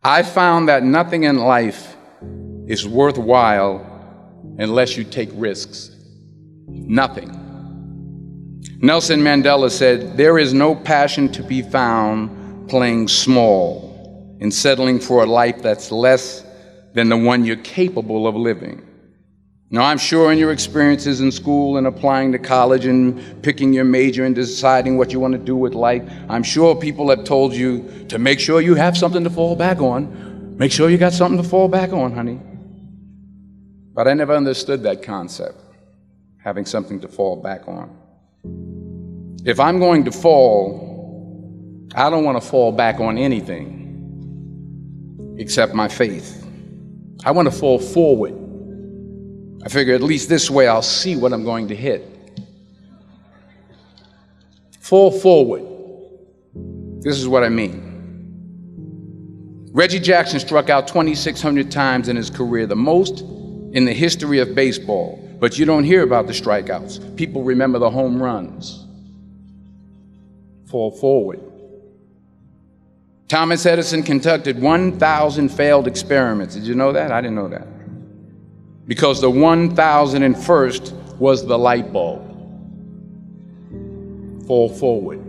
I found that nothing in life is worthwhile unless you take risks. Nothing. Nelson Mandela said, "There is no passion to be found playing small and settling for a life that's less than the one you're capable of living." Now, I'm sure in your experiences in school and applying to college and picking your major and deciding what you want to do with life, I'm sure people have told you to make sure you have something to fall back on. Make sure you got something to fall back on, honey. But I never understood that concept, having something to fall back on. If I'm going to fall, I don't want to fall back on anything except my faith. I want to fall forward. I figure at least this way I'll see what I'm going to hit. Fall forward. This is what I mean. Reggie Jackson struck out 2,600 times in his career, the most in the history of baseball. But you don't hear about the strikeouts. People remember the home runs. Fall forward. Thomas Edison conducted 1,000 failed experiments. Did you know that? I didn't know that. Because the 1,001st was the light bulb. Fall forward.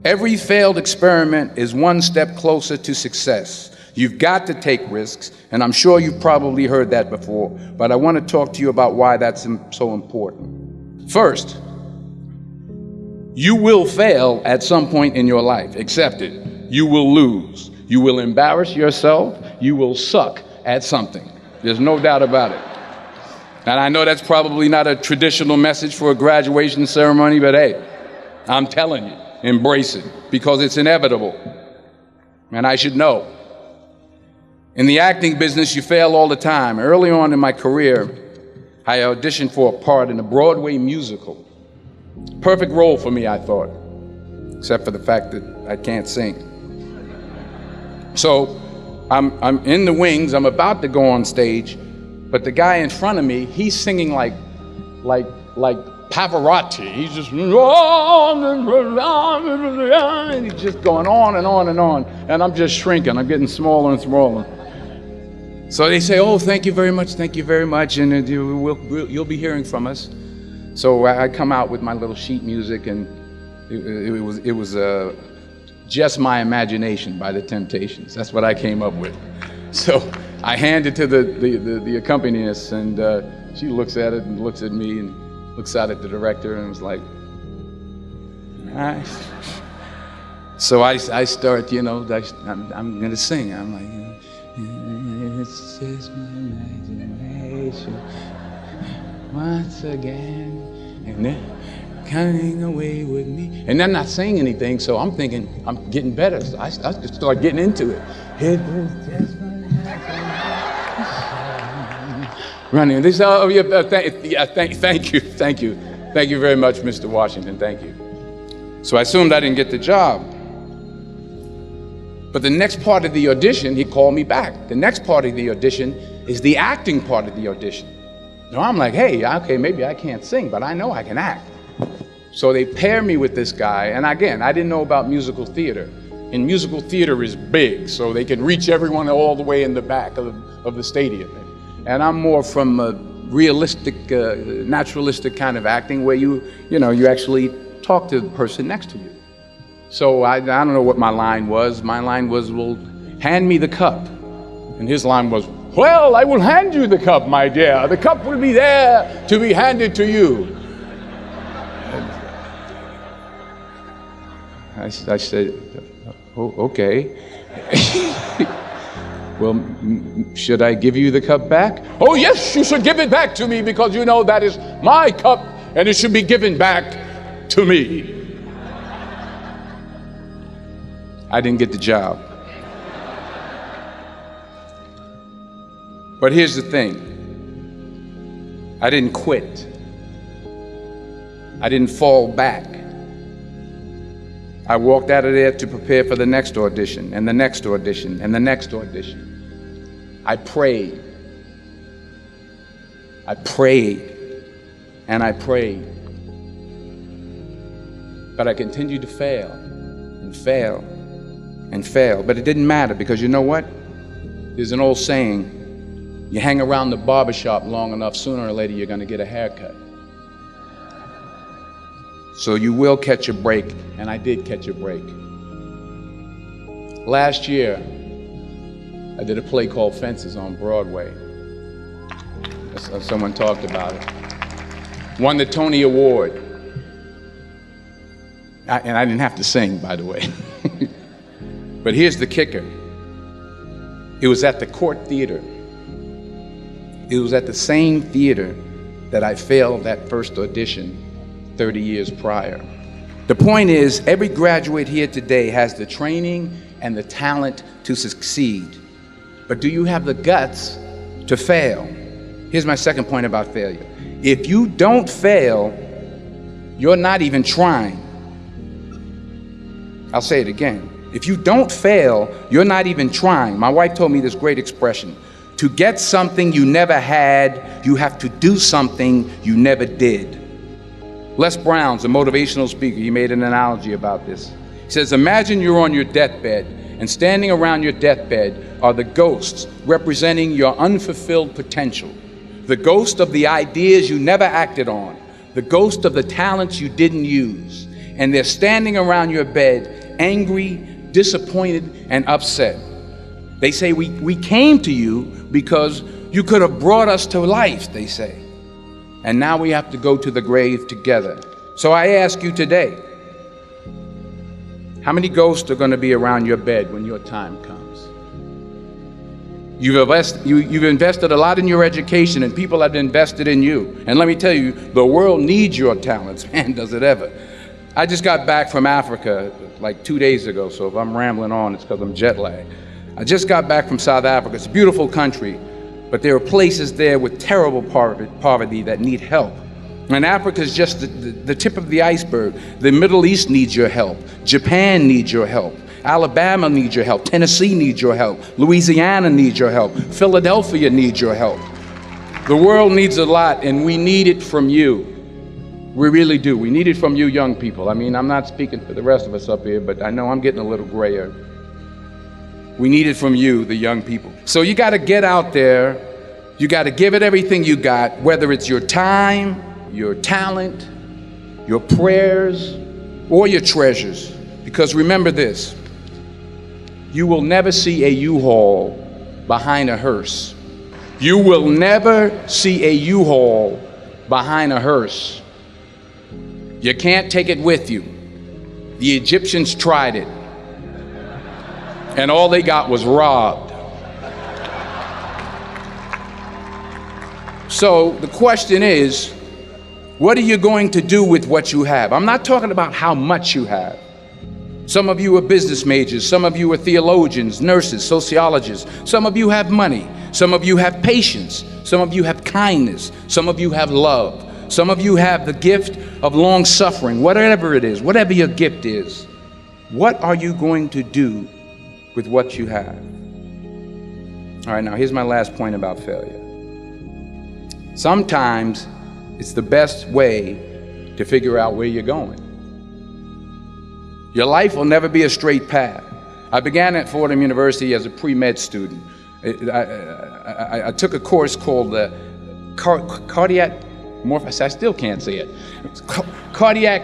Every failed experiment is one step closer to success. You've got to take risks, and I'm sure you've probably heard that before, but I want to talk to you about why that's so important. First, you will fail at some point in your life. Accept it. You will lose. You will embarrass yourself. You will suck at something. There's no doubt about it. And I know that's probably not a traditional message for a graduation ceremony, but hey, I'm telling you, embrace it, because it's inevitable. And I should know. In the acting business, you fail all the time. Early on in my career, I auditioned for a part in a Broadway musical. Perfect role for me, I thought, except for the fact that I can't sing. So I'm in the wings, I'm about to go on stage, but the guy in front of me, he's singing like Pavarotti. He's just, and he's just going on and on and on, and I'm just shrinking, I'm getting smaller and smaller. So they say, "Oh, thank you very much, and you'll be hearing from us." So I come out with my little sheet music, and it was Just My Imagination by the Temptations. That's what I came up with. So I hand it to the accompanist, and she looks at it and looks at me and looks out at the director and was like, "Nice." So I start, I'm gonna sing. I'm like, "It's just my imagination once again, and they're coming away with me." And I'm not saying anything, so I'm thinking I'm getting better. So I just start getting into it. It was just my imagination. Running. They say, "Oh, yeah, thank you very much, Mr. Washington. Thank you." So I assumed I didn't get the job. But the next part of the audition, he called me back. The next part of the audition is the acting part of the audition. Now I'm like, hey, okay, maybe I can't sing, but I know I can act. So they pair me with this guy, and again, I didn't know about musical theater. And musical theater is big, so they can reach everyone all the way in the back of the stadium. And I'm more from a realistic, naturalistic kind of acting where you actually talk to the person next to you. So I don't know what my line was. My line was, "Well, hand me the cup." And his line was, "Well, I will hand you the cup, my dear. The cup will be there to be handed to you." I said, "Oh, okay." "Well, should I give you the cup back?" "Oh, yes, you should give it back to me, because that is my cup and it should be given back to me." I didn't get the job. But here's the thing. I didn't quit. I didn't fall back. I walked out of there to prepare for the next audition, and the next audition, and the next audition. I prayed. I prayed, and I prayed. But I continued to fail, and fail, and fail. But it didn't matter, because you know what? There's an old saying, you hang around the barbershop long enough, sooner or later you're going to get a haircut. So you will catch a break, and I did catch a break. Last year, I did a play called Fences on Broadway. Someone talked about it. Won the Tony Award. And I didn't have to sing, by the way. But here's the kicker. It was at the Court Theater. It was at the same theater that I failed that first audition 30 years prior. The point is, every graduate here today has the training and the talent to succeed. But do you have the guts to fail? Here's my second point about failure. If you don't fail, you're not even trying. I'll say it again. If you don't fail, you're not even trying. My wife told me this great expression. To get something you never had, you have to do something you never did. Les Brown's a motivational speaker. He made an analogy about this. He says, imagine you're on your deathbed, and standing around your deathbed are the ghosts representing your unfulfilled potential. The ghost of the ideas you never acted on. The ghost of the talents you didn't use. And they're standing around your bed, angry, disappointed, and upset. They say, we came to you because you could have brought us to life, they say. And now we have to go to the grave together. So I ask you today, how many ghosts are going to be around your bed when your time comes? You've invested a lot in your education, and people have invested in you. And let me tell you, the world needs your talents. Man, does it ever. I just got back from Africa like 2 days ago, so if I'm rambling on, it's because I'm jet lagged. I just got back from South Africa. It's a beautiful country, but there are places there with terrible poverty that need help. And Africa is just the tip of the iceberg. The Middle East needs your help. Japan needs your help. Alabama needs your help. Tennessee needs your help. Louisiana needs your help. Philadelphia needs your help. The world needs a lot, and we need it from you. We really do. We need it from you young people. I mean, I'm not speaking for the rest of us up here, but I know I'm getting a little grayer. We need it from you, the young people. So you got to get out there. You got to give it everything you got, whether it's your time, your talent, your prayers, or your treasures. Because remember this, you will never see a U-Haul behind a hearse. You will never see a U-Haul behind a hearse. You can't take it with you. The Egyptians tried it, and all they got was robbed. So the question is, what are you going to do with what you have? I'm not talking about how much you have. Some of you are business majors, some of you are theologians, nurses, sociologists. Some of you have money, some of you have patience, some of you have kindness, some of you have love. Some of you have the gift of long suffering, whatever it is, whatever your gift is. What are you going to do with what you have? All right, now here's my last point about failure. Sometimes it's the best way to figure out where you're going. Your life will never be a straight path. I began at Fordham University as a pre-med student. I took a course called cardiac I still can't say it. Cardiac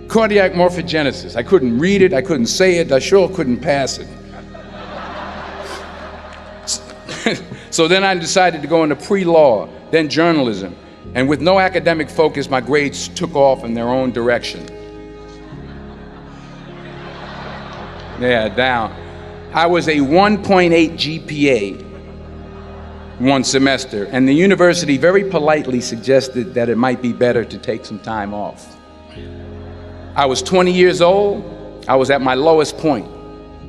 morphogenesis. I couldn't read it, I couldn't say it, I sure couldn't pass it. So then I decided to go into pre-law, then journalism. And with no academic focus, my grades took off in their own direction. Yeah, down. I was a 1.8 GPA one semester, and the university very politely suggested that it might be better to take some time off. I was 20 years old. I was at my lowest point.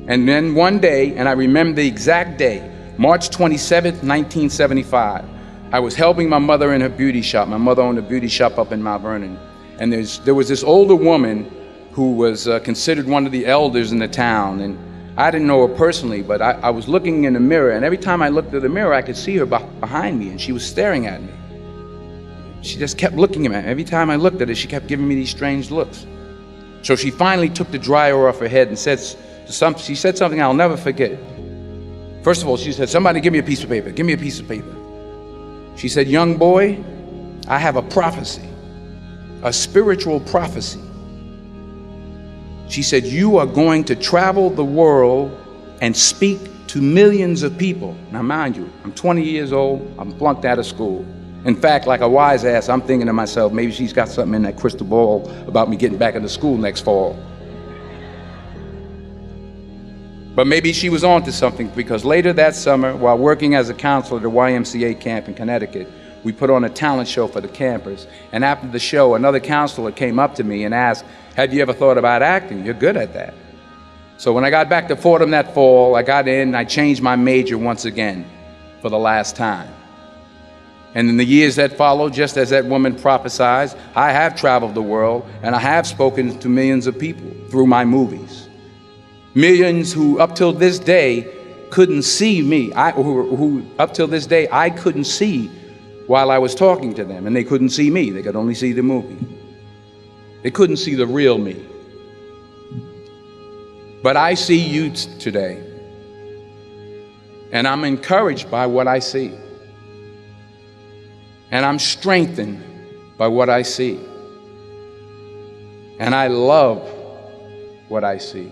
And then one day, and I remember the exact day, March 27th, 1975, I was helping my mother in her beauty shop. My mother owned a beauty shop up in Mount Vernon. And there was this older woman who was considered one of the elders in the town. And I didn't know her personally, but I was looking in the mirror, and every time I looked at the mirror, I could see her behind me, and she was staring at me. She just kept looking at me. Every time I looked at her, she kept giving me these strange looks. So she finally took the dryer off her head and said she said something I'll never forget. First of all, she said, somebody give me a piece of paper. Give me a piece of paper. She said, young boy, I have a prophecy, a spiritual prophecy. She said, you are going to travel the world and speak to millions of people. Now, mind you, I'm 20 years old. I'm flunked out of school. In fact, like a wise ass, I'm thinking to myself, maybe she's got something in that crystal ball about me getting back into school next fall. But maybe she was on to something, because later that summer, while working as a counselor at a YMCA camp in Connecticut, we put on a talent show for the campers. And after the show, another counselor came up to me and asked, have you ever thought about acting? You're good at that. So when I got back to Fordham that fall, I got in and I changed my major once again for the last time. And in the years that followed, just as that woman prophesied, I have traveled the world and I have spoken to millions of people through my movies. Millions who up till this day couldn't see me, who up till this day I couldn't see while I was talking to them, and they couldn't see me. They could only see the movie. They couldn't see the real me. But I see you today, and I'm encouraged by what I see. And I'm strengthened by what I see. And I love what I see.